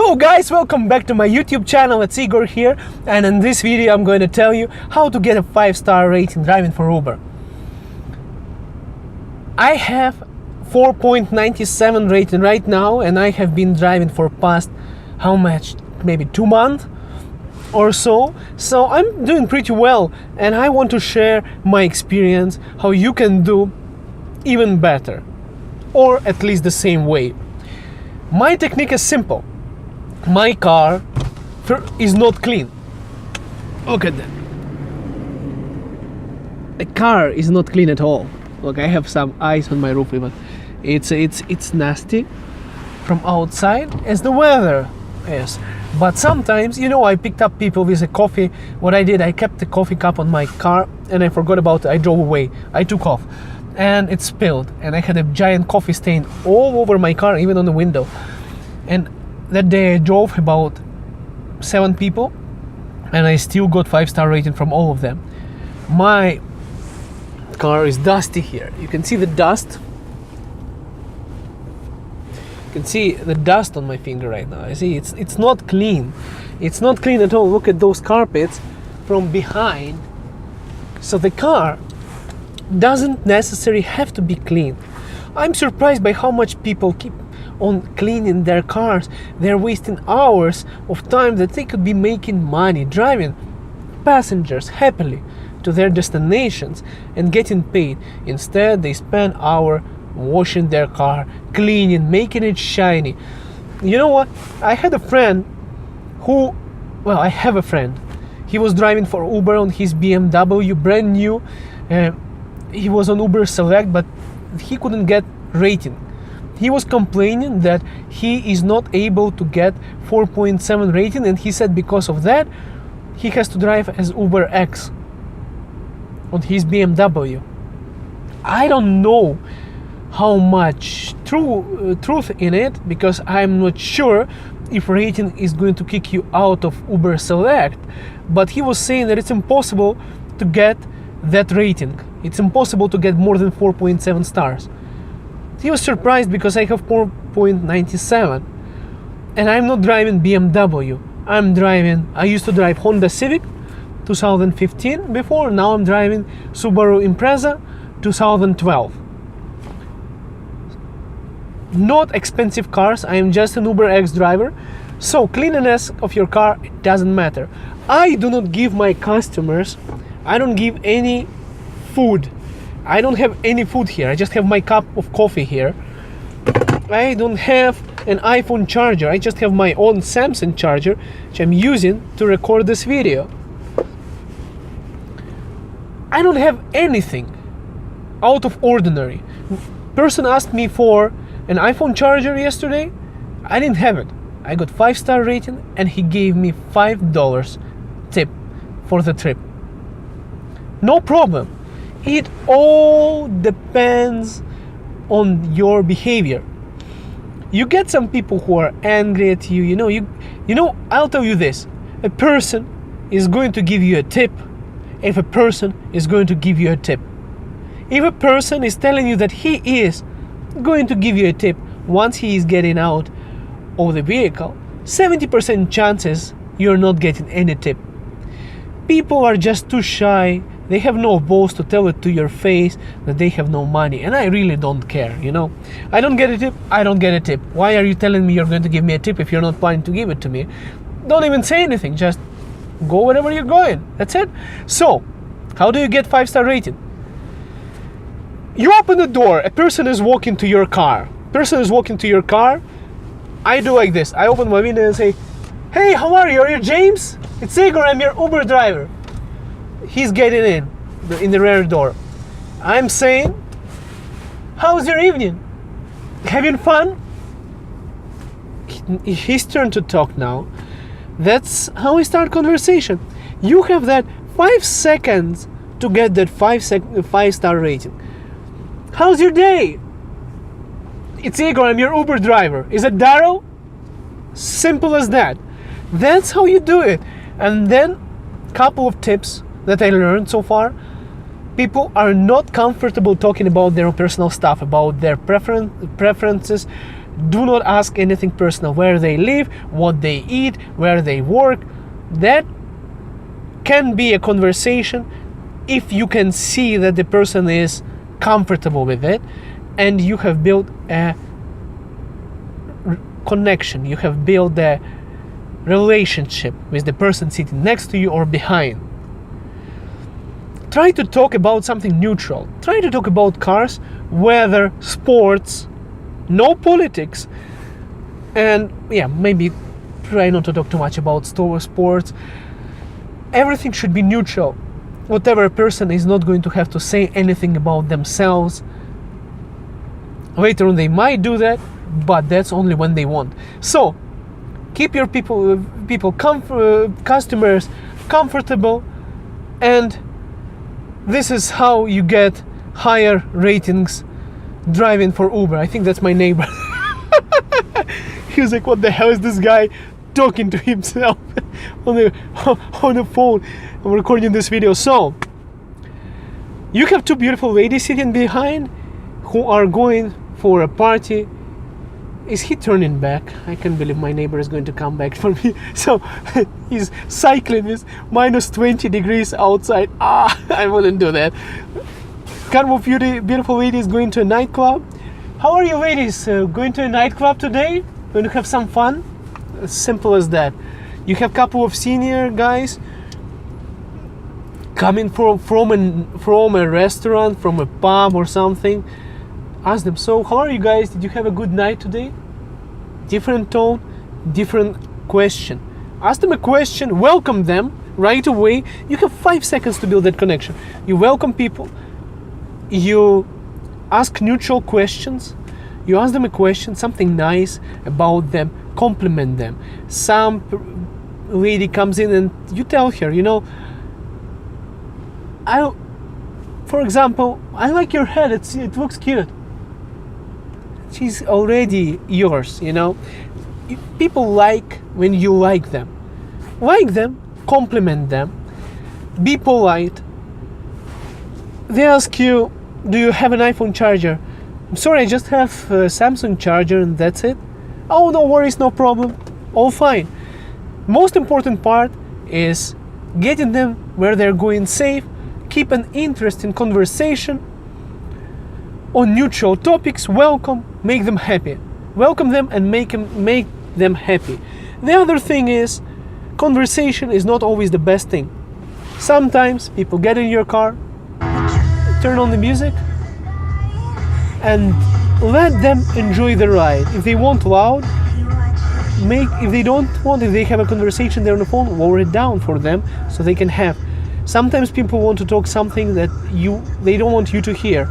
Hello guys, welcome back to my YouTube channel. It's Igor here, and in this video I'm going to tell you how to get a 5-star rating driving for Uber. I have 4.97 rating right now, and I have been driving for past how much, maybe 2 months or so I'm doing pretty well, and I want to share my experience how you can do even better, or at least the same way. My technique is simple. My car is not clean. Look at that. The car is not clean at all. Look, I have some ice on my roof even. It's nasty from outside as the weather is. But sometimes, I picked up people with a coffee. What I did, I kept the coffee cup on my car and I forgot about it. I drove away. I took off and it spilled, and I had a giant coffee stain all over my car, even on the window. And that day I drove about 7 people, and I still got 5-star rating from all of them. My car is dusty here. You can see the dust. You can see the dust on my finger right now. I see it's not clean. It's not clean at all. Look at those carpets from behind. So the car doesn't necessarily have to be clean. I'm surprised by how much people keep on cleaning their cars. They're wasting hours of time that they could be making money driving passengers happily to their destinations and getting paid. Instead, they spend hours washing their car, cleaning, making it shiny. You know what? I have a friend. He was driving for Uber on his BMW, brand new. He was on Uber Select, but he couldn't get rating. He was complaining that he is not able to get 4.7 rating, and he said because of that he has to drive as Uber X on his BMW. I don't know how much truth in it, because I'm not sure if rating is going to kick you out of Uber Select, but he was saying that it's impossible to get that rating. It's impossible to get more than 4.7 stars. He was surprised because I have 4.97, and I'm not driving BMW. I used to drive Honda Civic 2015 before. Now I'm driving Subaru Impreza 2012. Not expensive cars. I am just an Uber X driver, so cleanliness of your car, it doesn't matter. I do not give my customers, I don't give any food. I don't have any food here. I just have my cup of coffee here. I don't have an iPhone charger. I just have my own Samsung charger, which I'm using to record this video. I don't have anything out of ordinary. Person asked me for an iPhone charger yesterday. I didn't have it. I got 5-star rating, and he gave me $5 tip for the trip. No problem. It all depends on your behavior. You get some people who are angry at you. I'll tell you this: a person is going to give you a tip if a person is going to give you a tip. If a person is telling you that he is going to give you a tip once he is getting out of the vehicle, 70% chances you're not getting any tip. People are just too shy. They have no balls to tell it to your face that they have no money, and I really don't care. I don't get a tip, I don't get a tip. Why are you telling me you're going to give me a tip if you're not planning to give it to me? Don't even say anything, just go wherever you're going. That's it. So, how do you get 5-star rating? You open the door, a person is walking to your car. I do like this. I open my window and say, "Hey, how are you? Are you James? It's Igor, I'm your Uber driver." He's getting in the rear door. I'm saying, "How's your evening? Having fun?" His turn to talk now. That's how we start conversation. You have that 5 seconds to get that 5-star rating. "How's your day?" "It's Igor, I'm your Uber driver. Is it Daryl?" Simple as that. That's how you do it. And then couple of tips that I learned so far. People are not comfortable talking about their personal stuff, about their preferences, Do not ask anything personal, where they live, what they eat, where they work. That can be a conversation if you can see that the person is comfortable with it and you have built a connection, you have built a relationship with the person sitting next to you or behind. Try to talk about something neutral. Try to talk about cars, weather, sports, no politics, and maybe try not to talk too much about sports. Everything should be neutral. Whatever person is not going to have to say anything about themselves. Later on they might do that, but that's only when they want. So keep your customers comfortable, and this is how you get higher ratings driving for Uber. I think that's my neighbor. He was like, what the hell is this guy talking to himself on the phone? I'm recording this video. So you have two beautiful ladies sitting behind who are going for a party. Is he turning back? I can't believe my neighbor is going to come back for me. So he's cycling with minus 20 degrees outside. I wouldn't do that. Couple of beautiful ladies going to a nightclub. How are you ladies? Going to a nightclub today? Going to have some fun? As simple as that. You have a couple of senior guys coming from a restaurant, from a pub or something. Ask them, so how are you guys? Did you have a good night today? Different tone, different question. Ask them a question, welcome them right away. You have 5 seconds to build that connection. You welcome people, you ask neutral questions, you ask them a question, something nice about them, compliment them. Some lady comes in and you tell her, for example, I like your head, it looks cute. She's already yours, People like when you like them. Like them, compliment them, be polite. They ask you, do you have an iPhone charger? I'm sorry, I just have a Samsung charger and that's it. Oh, no worries, no problem. All fine. Most important part is getting them where they're going safe, keep an interesting conversation on neutral topics, welcome, make them happy. Welcome them and make them happy. The other thing is, conversation is not always the best thing. Sometimes people get in your car, turn on the music, and let them enjoy the ride. If they want loud, if they don't want, if they have a conversation there on the phone, lower it down for them so they can have. Sometimes people want to talk something that they don't want you to hear.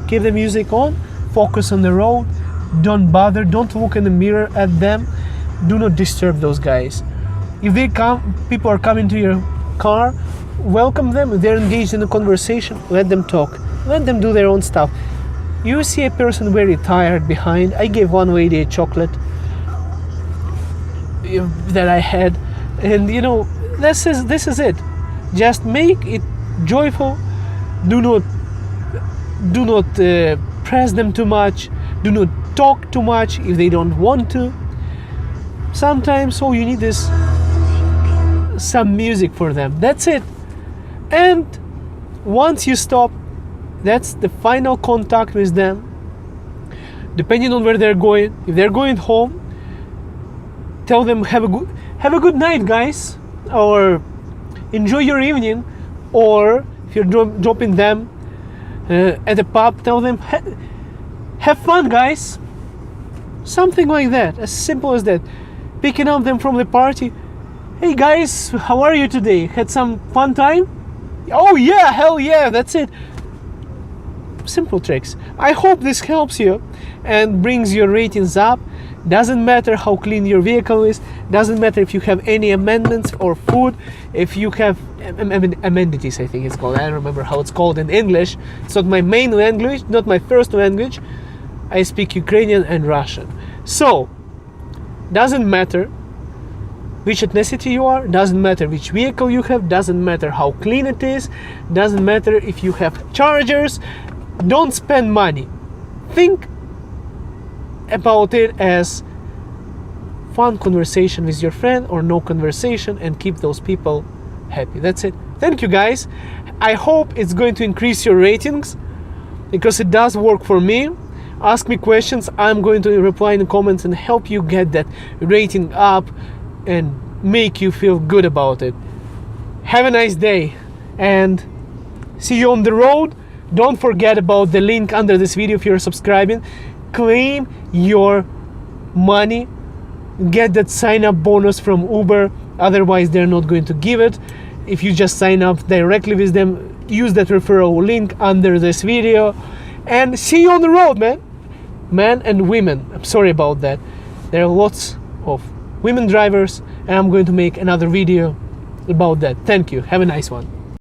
Keep the music on, focus on the road, don't bother, don't look in the mirror at them, do not disturb those guys. If people are coming to your car, welcome them. If they're engaged in a conversation, let them talk, let them do their own stuff. You see a person very tired behind. I gave one lady a chocolate that I had, and this is it. Just make it joyful. Do not press them too much. Do not talk too much if they don't want to. Sometimes all you need is some music for them. That's it. And once you stop, that's the final contact with them. Depending on where they're going, if they're going home, tell them have a good night, guys, or enjoy your evening. Or if you're dropping them at a pub, tell them have fun, guys. Something like that, as simple as that. Picking up them from the party. Hey guys, how are you today? Had some fun time? Oh yeah, hell yeah, that's it. Simple tricks. I hope this helps you and brings your ratings up. Doesn't matter how clean your vehicle is, doesn't matter if you have any amendments or food, if you have amenities, I think it's called. I don't remember how it's called in English. It's not my main language, not my first language. I speak Ukrainian and Russian. So, doesn't matter which ethnicity you are, doesn't matter which vehicle you have, doesn't matter how clean it is, doesn't matter if you have chargers. Don't spend money. Think about it as fun conversation with your friend or no conversation, and keep those people happy. That's it. Thank you guys. I hope it's going to increase your ratings, because it does work for me. Ask me questions. I'm going to reply in the comments and help you get that rating up and make you feel good about it. Have a nice day and see you on the road. Don't forget about the link under this video if you're subscribing. Claim your money. Get that sign up bonus from Uber. Otherwise, they're not going to give it. If you just sign up directly with them, use that referral link under this video. And see you on the road, man. Men and women. I'm sorry about that. There are lots of women drivers, and I'm going to make another video about that. Thank you. Have a nice one.